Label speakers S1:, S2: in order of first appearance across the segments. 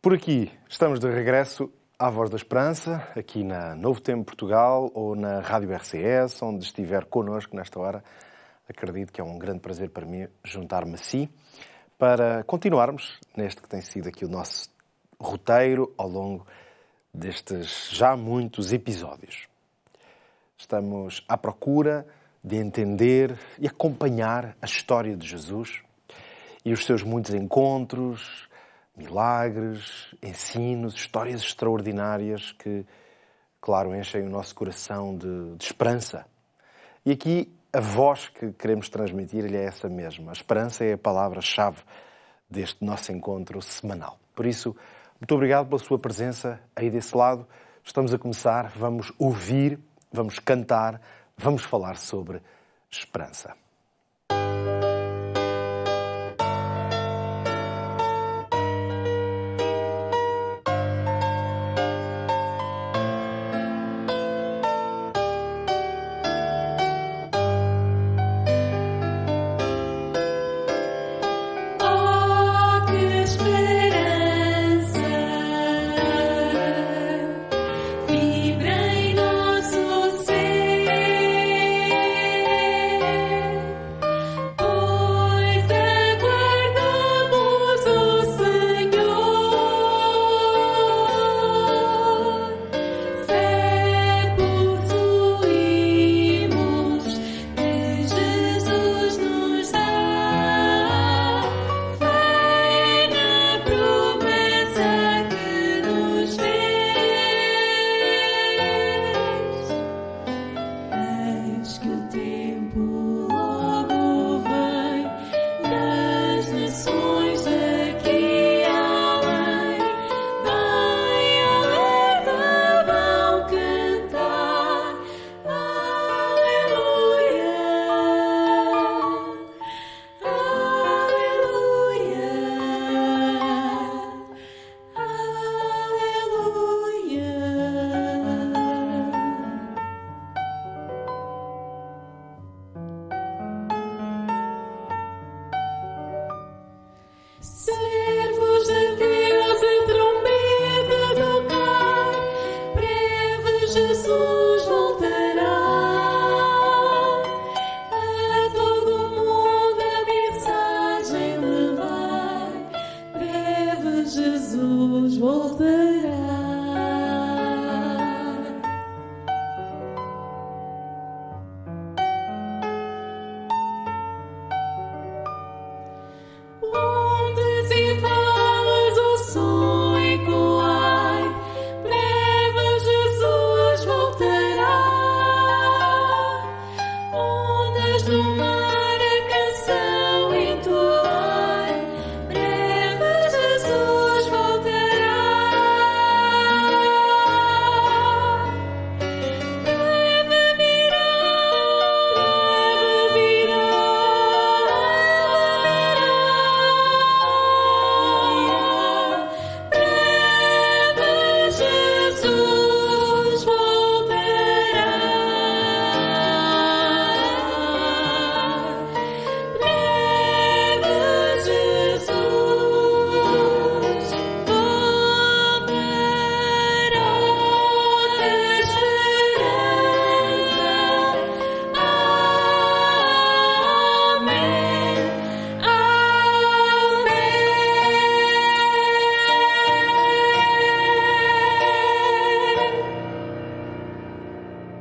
S1: Por aqui, estamos de regresso à Voz da Esperança, aqui na Novo Tempo Portugal ou na Rádio RCS, onde estiver connosco nesta hora. Acredito que é um grande prazer para mim juntar-me a si para continuarmos neste que tem sido aqui o nosso roteiro ao longo destes já muitos episódios. Estamos à procura de entender e acompanhar a história de Jesus e os seus muitos encontros, milagres, ensinos, histórias extraordinárias que, claro, enchem o nosso coração de esperança. E aqui a voz que queremos transmitir-lhe é essa mesma. A esperança é a palavra-chave deste nosso encontro semanal. Por isso, muito obrigado pela sua presença aí desse lado. Estamos a começar, vamos ouvir, vamos cantar, vamos falar sobre esperança.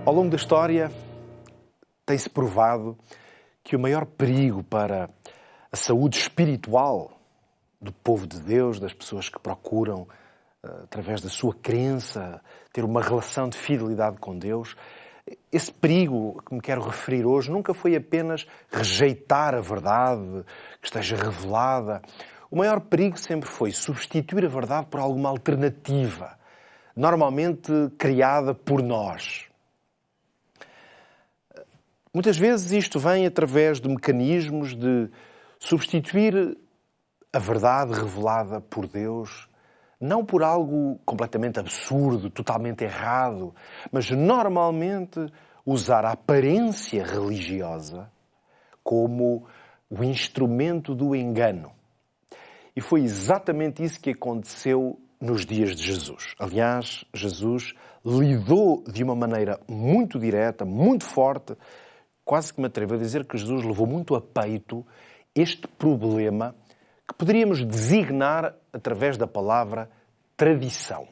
S1: Ao longo da história, tem-se provado que o maior perigo para a saúde espiritual do povo de Deus, das pessoas que procuram, através da sua crença, ter uma relação de fidelidade com Deus, esse perigo que me quero referir hoje nunca foi apenas rejeitar a verdade que esteja revelada. O maior perigo sempre foi substituir a verdade por alguma alternativa, normalmente criada por nós. Muitas vezes isto vem através de mecanismos de substituir a verdade revelada por Deus, não por algo completamente absurdo, totalmente errado, mas normalmente usar a aparência religiosa como o instrumento do engano. E foi exatamente isso que aconteceu nos dias de Jesus. Aliás, Jesus lidou de uma maneira muito direta, muito forte, quase que me atrevo a dizer que Jesus levou muito a peito este problema que poderíamos designar através da palavra tradição.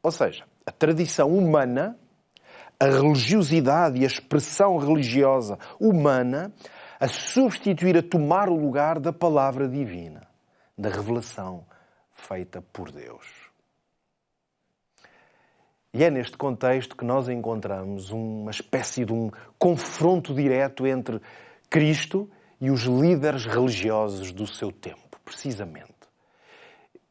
S1: Ou seja, a tradição humana, a religiosidade e a expressão religiosa humana a substituir, a tomar o lugar da palavra divina, da revelação feita por Deus. E é neste contexto que nós encontramos uma espécie de um confronto direto entre Cristo e os líderes religiosos do seu tempo, precisamente.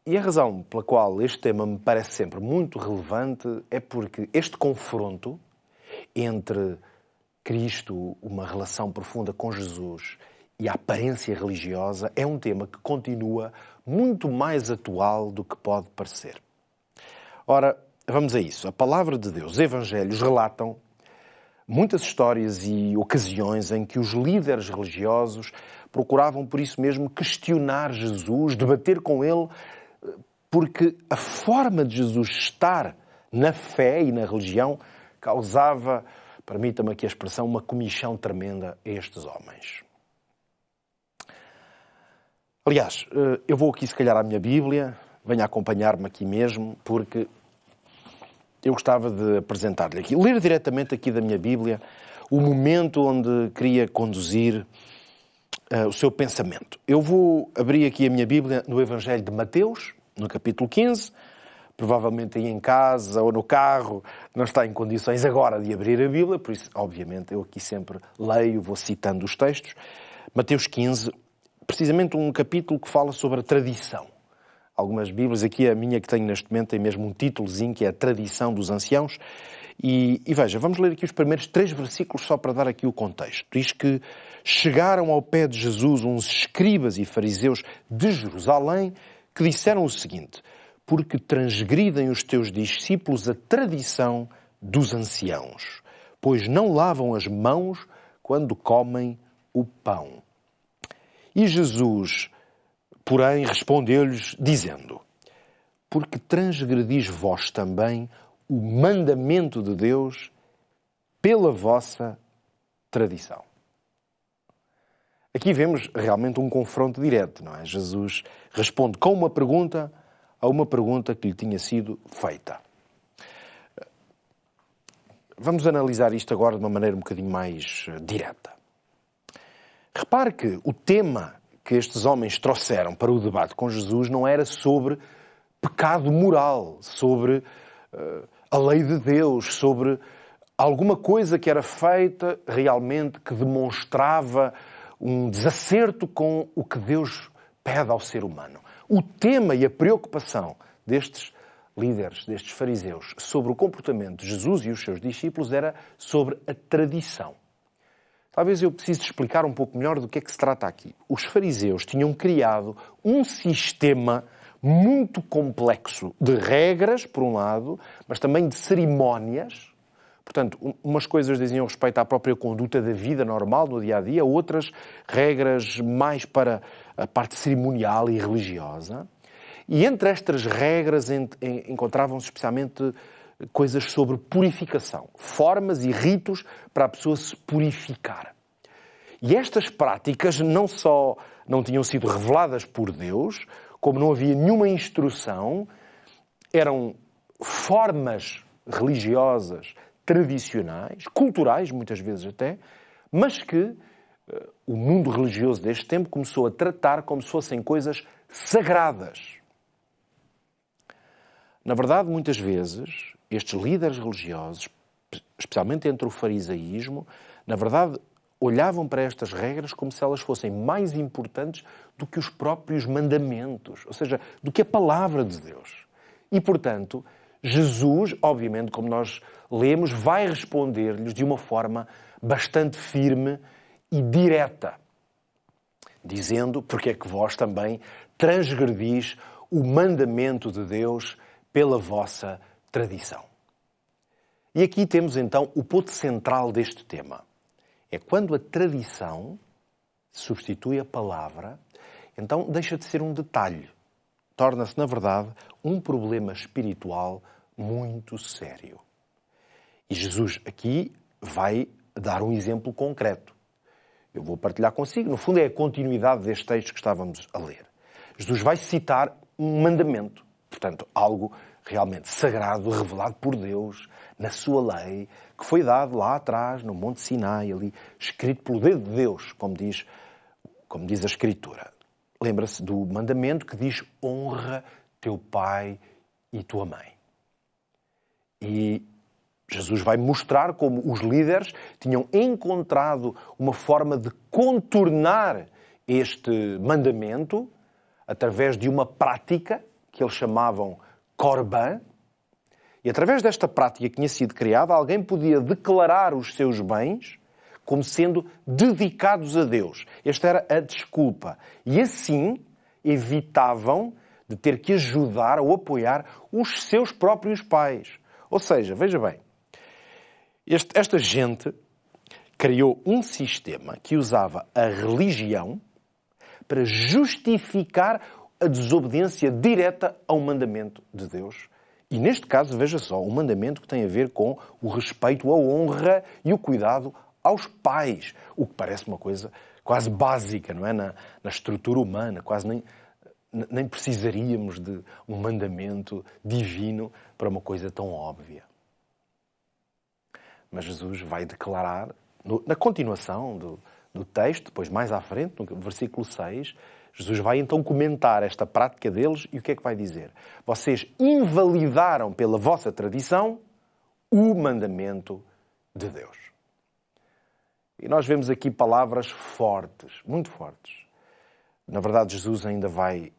S1: E a razão pela qual este tema me parece sempre muito relevante é porque este confronto entre Cristo, uma relação profunda com Jesus, e a aparência religiosa é um tema que continua muito mais atual do que pode parecer. Ora, vamos a isso. A palavra de Deus, os evangelhos relatam muitas histórias e ocasiões em que os líderes religiosos procuravam, por isso mesmo, questionar Jesus, debater com ele, porque a forma de Jesus estar na fé e na religião causava, permita-me aqui a expressão, uma comichão tremenda a estes homens. Aliás, eu vou aqui se calhar à minha Bíblia, venha acompanhar-me aqui mesmo, porque eu gostava de apresentar-lhe aqui, ler diretamente aqui da minha Bíblia, o momento onde queria conduzir o seu pensamento. Eu vou abrir aqui a minha Bíblia no Evangelho de Mateus, no capítulo 15, provavelmente aí em casa ou no carro, não está em condições agora de abrir a Bíblia, por isso, obviamente, eu aqui sempre leio, vou citando os textos. Mateus 15, precisamente um capítulo que fala sobre a tradição. Algumas Bíblias, aqui a minha que tenho neste momento tem mesmo um títulozinho que é a Tradição dos Anciãos. E veja, vamos ler aqui os primeiros 3 versículos só para dar aqui o contexto. Diz que chegaram ao pé de Jesus uns escribas e fariseus de Jerusalém que disseram o seguinte: porque transgridem os teus discípulos a tradição dos anciãos, pois não lavam as mãos quando comem o pão. E Jesus, porém, respondeu-lhes, dizendo: porque transgredis vós também o mandamento de Deus pela vossa tradição. Aqui vemos realmente um confronto direto, não é? Jesus responde com uma pergunta a uma pergunta que lhe tinha sido feita. Vamos analisar isto agora de uma maneira um bocadinho mais direta. Repare que o tema que estes homens trouxeram para o debate com Jesus não era sobre pecado moral, sobre a lei de Deus, sobre alguma coisa que era feita realmente que demonstrava um desacerto com o que Deus pede ao ser humano. O tema e a preocupação destes líderes, destes fariseus, sobre o comportamento de Jesus e os seus discípulos era sobre a tradição. Talvez eu precise explicar um pouco melhor do que é que se trata aqui. Os fariseus tinham criado um sistema muito complexo de regras, por um lado, mas também de cerimónias. Portanto, umas coisas diziam respeito à própria conduta da vida normal, no dia-a-dia, outras regras mais para a parte cerimonial e religiosa. E entre estas regras encontravam-se especialmente coisas sobre purificação, formas e ritos para a pessoa se purificar. E estas práticas não só não tinham sido reveladas por Deus, como não havia nenhuma instrução, eram formas religiosas, tradicionais, culturais, muitas vezes até, mas que o mundo religioso deste tempo começou a tratar como se fossem coisas sagradas. Na verdade, muitas vezes, estes líderes religiosos, especialmente entre o farisaísmo, na verdade, olhavam para estas regras como se elas fossem mais importantes do que os próprios mandamentos, ou seja, do que a palavra de Deus. E, portanto, Jesus, obviamente, como nós lemos, vai responder-lhes de uma forma bastante firme e direta, dizendo: porque é que vós também transgredis o mandamento de Deus pela vossa tradição. E aqui temos então o ponto central deste tema. É quando a tradição substitui a palavra, então deixa de ser um detalhe. torna-se, na verdade, um problema espiritual muito sério. E Jesus aqui vai dar um exemplo concreto. Eu vou partilhar consigo. No fundo, é a continuidade deste texto que estávamos a ler. Jesus vai citar um mandamento, portanto, algo realmente sagrado, revelado por Deus, na sua lei, que foi dado lá atrás, no Monte Sinai, ali, escrito pelo dedo de Deus, como diz a Escritura. Lembra-se do mandamento que diz: honra teu pai e tua mãe. E Jesus vai mostrar como os líderes tinham encontrado uma forma de contornar este mandamento através de uma prática que eles chamavam Corban. E através desta prática que tinha sido criada, alguém podia declarar os seus bens como sendo dedicados a Deus. Esta era a desculpa. E assim evitavam de ter que ajudar ou apoiar os seus próprios pais. Ou seja, veja bem, esta gente criou um sistema que usava a religião para justificar a desobediência direta ao mandamento de Deus. E neste caso, veja só, um mandamento que tem a ver com o respeito, a honra e o cuidado aos pais. O que parece uma coisa quase básica, não é? Na estrutura humana, quase nem precisaríamos de um mandamento divino para uma coisa tão óbvia. Mas Jesus vai declarar, na continuação do texto, depois mais à frente, no versículo 6, Jesus vai então comentar esta prática deles e o que é que vai dizer? Vocês invalidaram pela vossa tradição o mandamento de Deus. E nós vemos aqui palavras fortes, muito fortes. Na verdade, Jesus ainda vai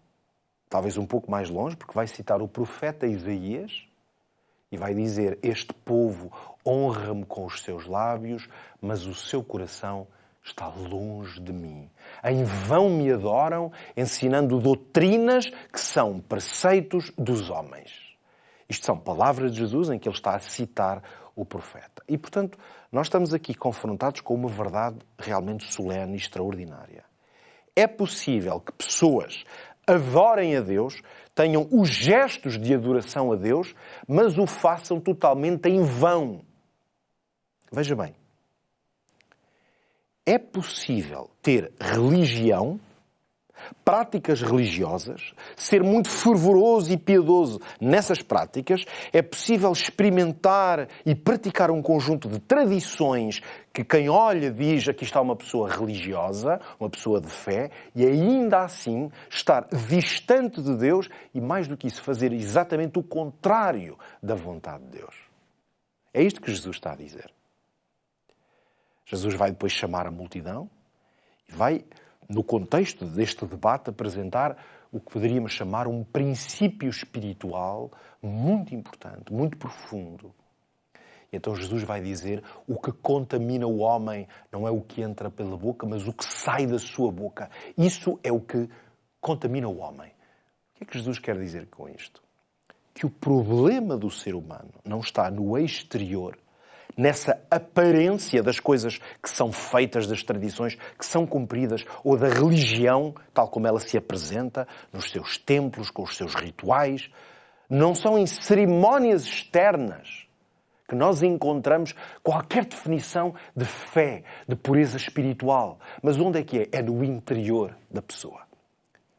S1: talvez um pouco mais longe, porque vai citar o profeta Isaías e vai dizer: este povo honra-me com os seus lábios, mas o seu coração está longe de mim. Em vão me adoram, ensinando doutrinas que são preceitos dos homens. Isto são palavras de Jesus em que ele está a citar o profeta. E, portanto, nós estamos aqui confrontados com uma verdade realmente solene e extraordinária. É possível que pessoas adorem a Deus, tenham os gestos de adoração a Deus, mas o façam totalmente em vão. Veja bem, é possível ter religião, práticas religiosas, ser muito fervoroso e piedoso nessas práticas. É possível experimentar e praticar um conjunto de tradições que quem olha diz: aqui está uma pessoa religiosa, uma pessoa de fé, e ainda assim estar distante de Deus e, mais do que isso, fazer exatamente o contrário da vontade de Deus. É isto que Jesus está a dizer. Jesus vai depois chamar a multidão e vai, no contexto deste debate, apresentar o que poderíamos chamar um princípio espiritual muito importante, muito profundo. E então Jesus vai dizer: o que contamina o homem não é o que entra pela boca, mas o que sai da sua boca. Isso é o que contamina o homem. O que é que Jesus quer dizer com isto? Que o problema do ser humano não está no exterior, nessa aparência das coisas que são feitas, das tradições que são cumpridas, ou da religião, tal como ela se apresenta, nos seus templos, com os seus rituais. Não são em cerimónias externas que nós encontramos qualquer definição de fé, de pureza espiritual. Mas onde é que é? É no interior da pessoa.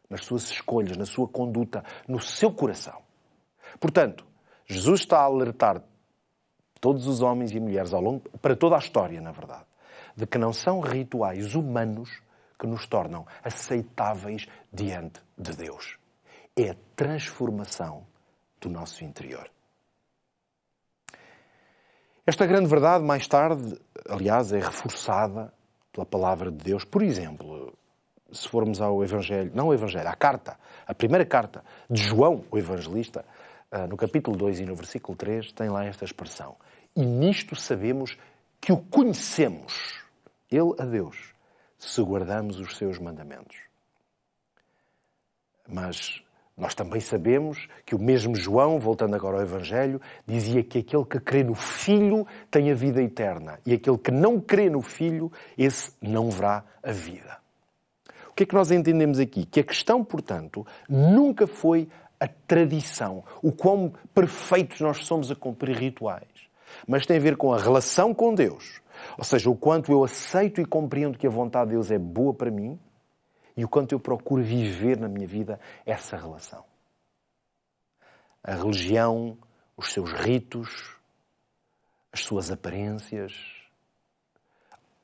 S1: Nas suas escolhas, na sua conduta, no seu coração. Portanto, Jesus está a alertar todos os homens e mulheres para toda a história, na verdade, de que não são rituais humanos que nos tornam aceitáveis diante de Deus. É a transformação do nosso interior. Esta grande verdade, mais tarde, aliás, é reforçada pela palavra de Deus. Por exemplo, se formos ao Evangelho, não ao Evangelho, à carta, a primeira carta de João, o evangelista, no capítulo 2 e no versículo 3, tem lá esta expressão: e nisto sabemos que o conhecemos, ele a Deus, se guardamos os seus mandamentos. Mas nós também sabemos que o mesmo João, voltando agora ao Evangelho, dizia que aquele que crê no Filho tem a vida eterna, e aquele que não crê no Filho, esse não verá a vida. O que é que nós entendemos aqui? Que a questão, portanto, nunca foi a tradição, o quão perfeitos nós somos a cumprir rituais, mas tem a ver com a relação com Deus. Ou seja, o quanto eu aceito e compreendo que a vontade de Deus é boa para mim e o quanto eu procuro viver na minha vida essa relação. A religião, os seus ritos, as suas aparências,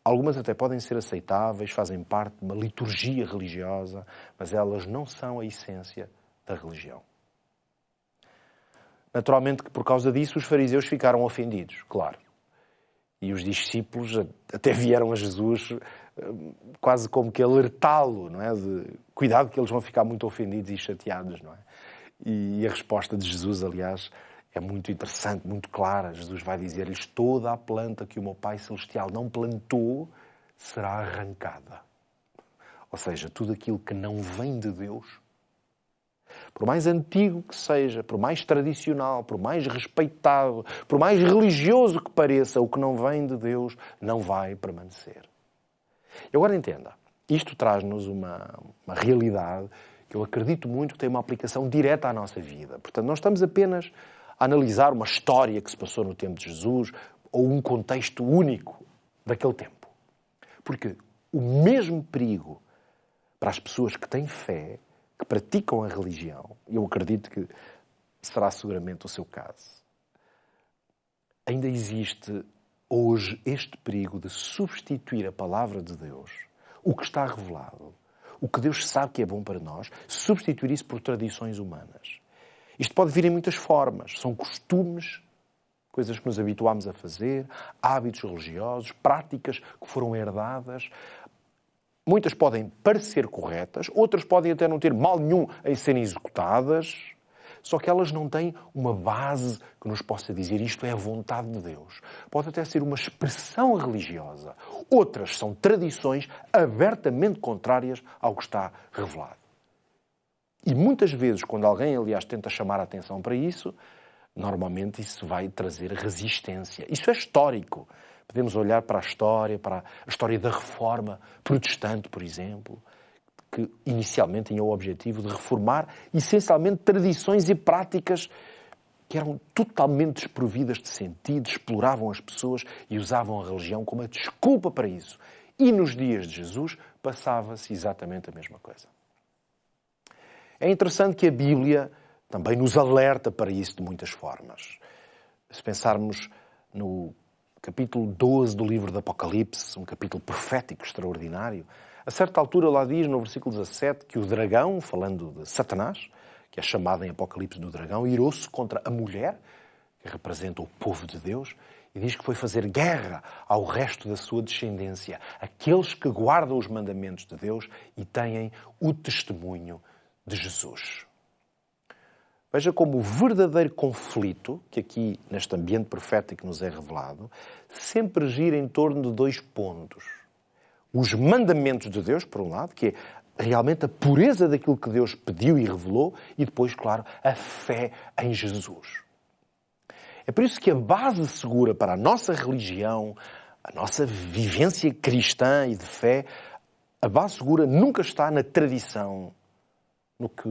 S1: algumas até podem ser aceitáveis, fazem parte de uma liturgia religiosa, mas elas não são a essência da religião. Naturalmente que por causa disso os fariseus ficaram ofendidos, claro. E os discípulos até vieram a Jesus quase como que alertá-lo, não é? Cuidado que eles vão ficar muito ofendidos e chateados, não é? E a resposta de Jesus, aliás, é muito interessante, muito clara. Jesus vai dizer-lhes: toda a planta que o meu Pai Celestial não plantou será arrancada. Ou seja, tudo aquilo que não vem de Deus, por mais antigo que seja, por mais tradicional, por mais respeitado, por mais religioso que pareça, o que não vem de Deus não vai permanecer. E agora entenda, isto traz-nos uma realidade que eu acredito muito que tem uma aplicação direta à nossa vida. Portanto, não estamos apenas a analisar uma história que se passou no tempo de Jesus ou um contexto único daquele tempo. Porque o mesmo perigo para as pessoas que têm fé, que praticam a religião, e eu acredito que será seguramente o seu caso, ainda existe hoje este perigo de substituir a palavra de Deus, o que está revelado, o que Deus sabe que é bom para nós, substituir isso por tradições humanas. Isto pode vir em muitas formas. São costumes, coisas que nos habituámos a fazer, hábitos religiosos, práticas que foram herdadas. Muitas podem parecer corretas, outras podem até não ter mal nenhum em serem executadas, só que elas não têm uma base que nos possa dizer isto é a vontade de Deus. Pode até ser uma expressão religiosa. Outras são tradições abertamente contrárias ao que está revelado. E muitas vezes, quando alguém, aliás, tenta chamar a atenção para isso, normalmente isso vai trazer resistência. Isso é histórico. Podemos olhar para a história da Reforma Protestante, por exemplo, que inicialmente tinha o objetivo de reformar essencialmente tradições e práticas que eram totalmente desprovidas de sentido, exploravam as pessoas e usavam a religião como a desculpa para isso. E nos dias de Jesus passava-se exatamente a mesma coisa. É interessante que a Bíblia também nos alerta para isso de muitas formas. Se pensarmos no capítulo 12 do livro do Apocalipse, um capítulo profético extraordinário, a certa altura lá diz, no versículo 17, que o dragão, falando de Satanás, que é chamado em Apocalipse do dragão, irou-se contra a mulher, que representa o povo de Deus, e diz que foi fazer guerra ao resto da sua descendência, aqueles que guardam os mandamentos de Deus e têm o testemunho de Jesus. Veja como o verdadeiro conflito, que aqui neste ambiente profético nos é revelado, sempre gira em torno de dois pontos. Os mandamentos de Deus, por um lado, que é realmente a pureza daquilo que Deus pediu e revelou, e depois, claro, a fé em Jesus. É por isso que a base segura para a nossa religião, a nossa vivência cristã e de fé, a base segura nunca está na tradição, no que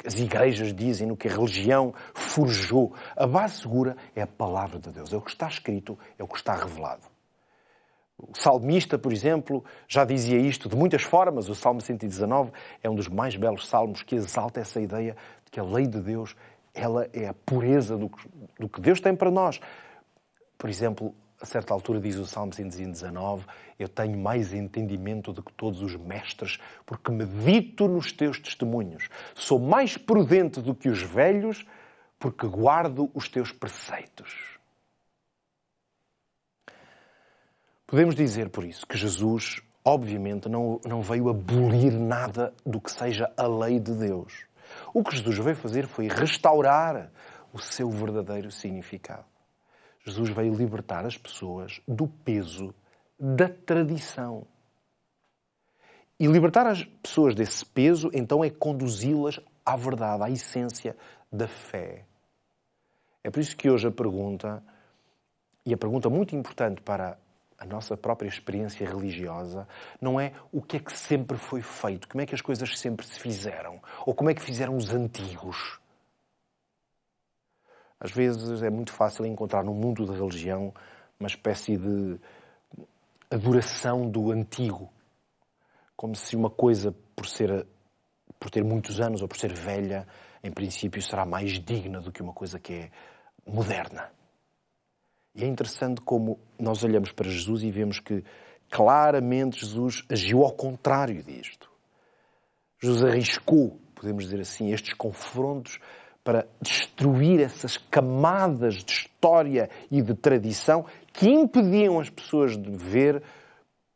S1: as igrejas dizem, no que a religião forjou. A base segura é a palavra de Deus. É o que está escrito, é o que está revelado. O salmista, por exemplo, já dizia isto de muitas formas. O Salmo 119 é um dos mais belos salmos que exalta essa ideia de que a lei de Deus, ela é a pureza do que Deus tem para nós. Por exemplo, a certa altura diz o Salmo 119, eu tenho mais entendimento do que todos os mestres, porque medito nos teus testemunhos. Sou mais prudente do que os velhos, porque guardo os teus preceitos. Podemos dizer, por isso, que Jesus, obviamente, não veio abolir nada do que seja a lei de Deus. O que Jesus veio fazer foi restaurar o seu verdadeiro significado. Jesus veio libertar as pessoas do peso da tradição. E libertar as pessoas desse peso, então, é conduzi-las à verdade, à essência da fé. É por isso que hoje a pergunta, e a pergunta muito importante para a nossa própria experiência religiosa não é o que é que sempre foi feito, como é que as coisas sempre se fizeram, ou como é que fizeram os antigos. Às vezes é muito fácil encontrar no mundo da religião uma espécie de adoração do antigo, como se uma coisa, por ter muitos anos ou por ser velha, em princípio será mais digna do que uma coisa que é moderna. E é interessante como nós olhamos para Jesus e vemos que claramente Jesus agiu ao contrário disto. Jesus arriscou, podemos dizer assim, estes confrontos para destruir essas camadas de história e de tradição que impediam as pessoas de ver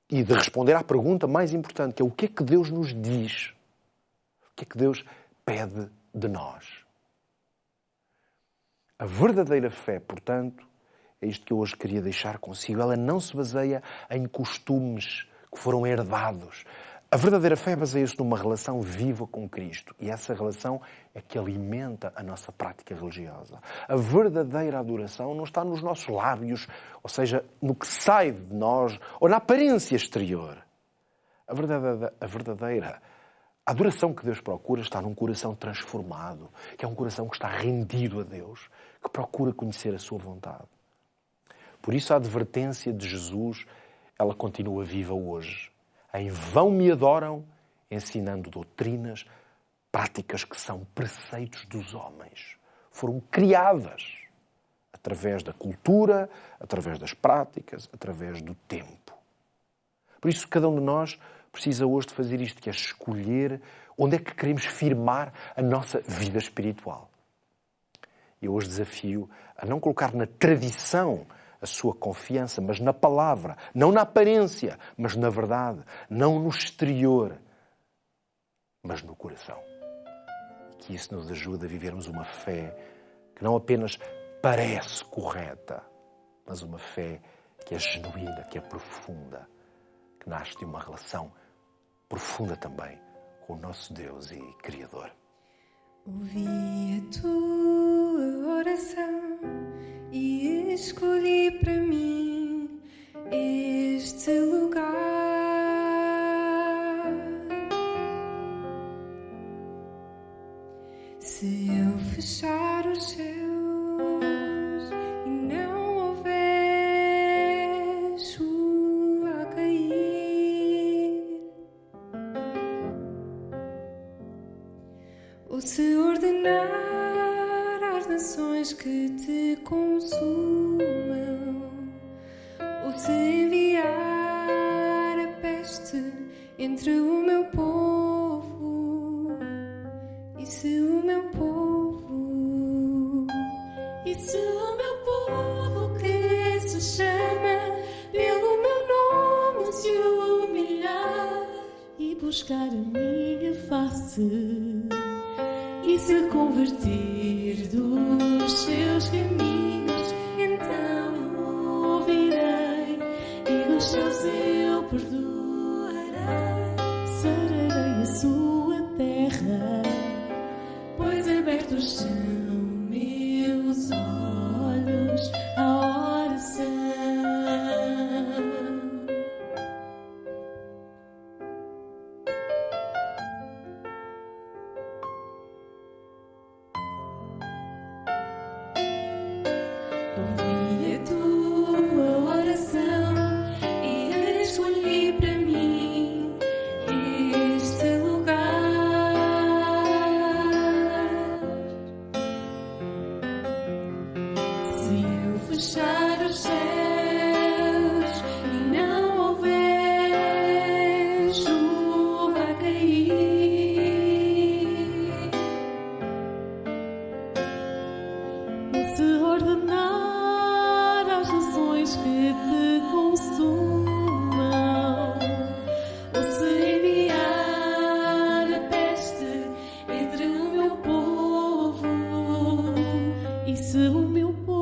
S1: e de responder à pergunta mais importante, que é o que é que Deus nos diz? O que é que Deus pede de nós? A verdadeira fé, portanto, é isto que eu hoje queria deixar consigo. Ela não se baseia em costumes que foram herdados. A verdadeira fé baseia-se numa relação viva com Cristo. E essa relação é que alimenta a nossa prática religiosa. A verdadeira adoração não está nos nossos lábios, ou seja, no que sai de nós, ou na aparência exterior. A verdadeira adoração que Deus procura está num coração transformado, que é um coração que está rendido a Deus, que procura conhecer a sua vontade. Por isso a advertência de Jesus, ela continua viva hoje. Em vão me adoram, ensinando doutrinas, práticas que são preceitos dos homens. Foram criadas através da cultura, através das práticas, através do tempo. Por isso cada um de nós precisa hoje de fazer isto, que é escolher onde é que queremos firmar a nossa vida espiritual. E eu hoje desafio a não colocar na tradição a sua confiança, mas na palavra, não na aparência, mas na verdade, não no exterior, mas no coração. Que isso nos ajude a vivermos uma fé que não apenas parece correta, mas uma fé que é genuína, que é profunda, que nasce de uma relação profunda também com o nosso Deus e Criador.
S2: Ouvi a tua oração e escolhi para mim este lugar. Se eu fechar os céus e não houver chuva a cair, ou se ordenar às nações que te consumam, ou se enviar a peste entre o meu povo, e se o meu povo, que se chama pelo meu nome se humilhar e buscar a minha face e se convertir dos seus caminhos, então ouvirei e dos céus eu perdoarei, sararei a sua terra, pois abertos são meus olhos à oração. Ouvi a tua oração e escolhi para mim este lugar. Se eu fechar os céus e não houver chuva a cair, se ordenar às nações que te consumam, ou se enviar a peste entre o meu povo, e se o meu povo,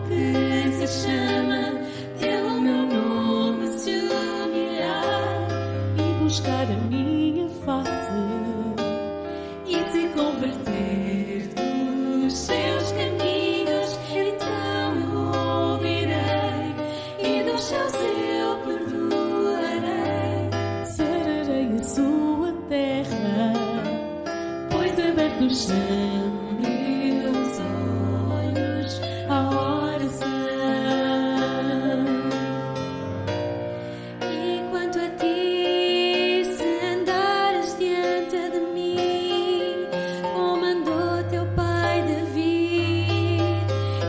S2: que se chama pelo meu nome se humilhar e buscar a minha face e se converter dos seus caminhos, então abertos são meus olhos à oração. E quanto a ti, se andares diante de mim, como andou teu pai Davi,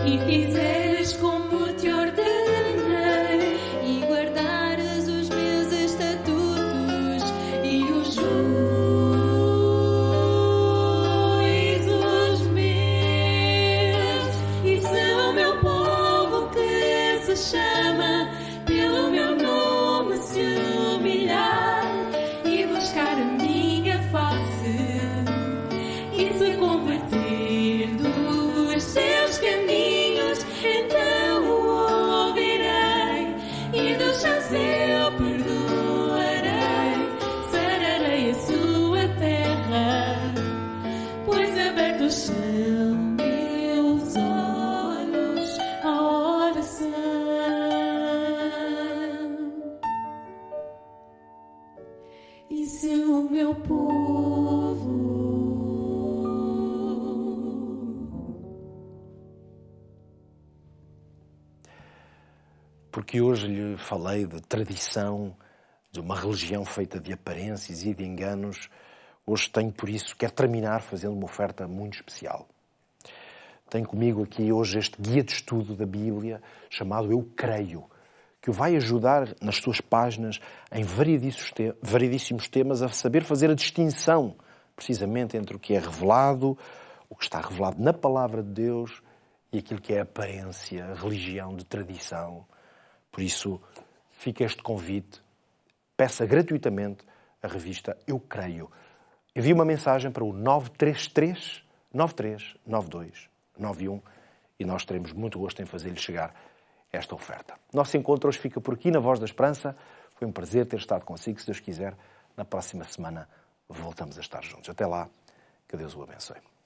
S2: e fizeres como te ordenei, e guardares os meus estatutos e os juízos meus, e se o meu povo que se chama pelo meu nome se humilhar e buscar a minha face e se converter dos seus caminhos, então o ouvirei e dos seus eu perdoarei, sararei a sua terra, pois abertos são meus olhos à oração. E se o meu povo
S1: Porque hoje lhe falei de tradição, de uma religião feita de aparências e de enganos, hoje tenho, por isso, quero terminar fazendo uma oferta muito especial. Tenho comigo aqui hoje este guia de estudo da Bíblia, chamado Eu Creio, que o vai ajudar nas suas páginas em variedíssimos temas a saber fazer a distinção, precisamente, entre o que é revelado, o que está revelado na Palavra de Deus e aquilo que é aparência, a religião de tradição. Por isso, fica este convite, peça gratuitamente a revista Eu Creio. Envie uma mensagem para o 933 93 92 91 e nós teremos muito gosto em fazer-lhe chegar esta oferta. Nosso encontro hoje fica por aqui na Voz da Esperança. Foi um prazer ter estado consigo. Se Deus quiser, na próxima semana voltamos a estar juntos. Até lá, que Deus o abençoe.